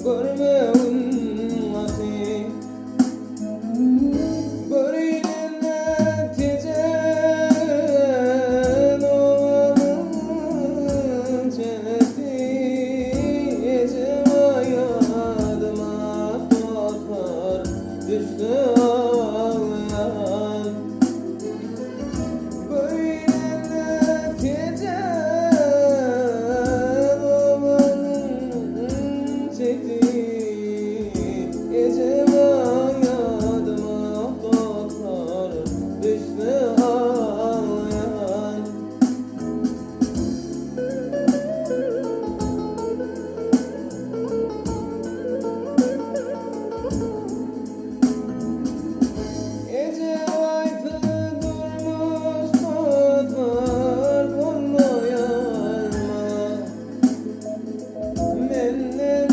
görme ummati Görüyle tecen oğlanın cenneti Ecema yadıma korkar düştü ağlayan Görüyle tecen oğlanın cenneti Ecema yadıma korkar düştü ağlayan Ece vaytı durmuş tutar konmayarma Menne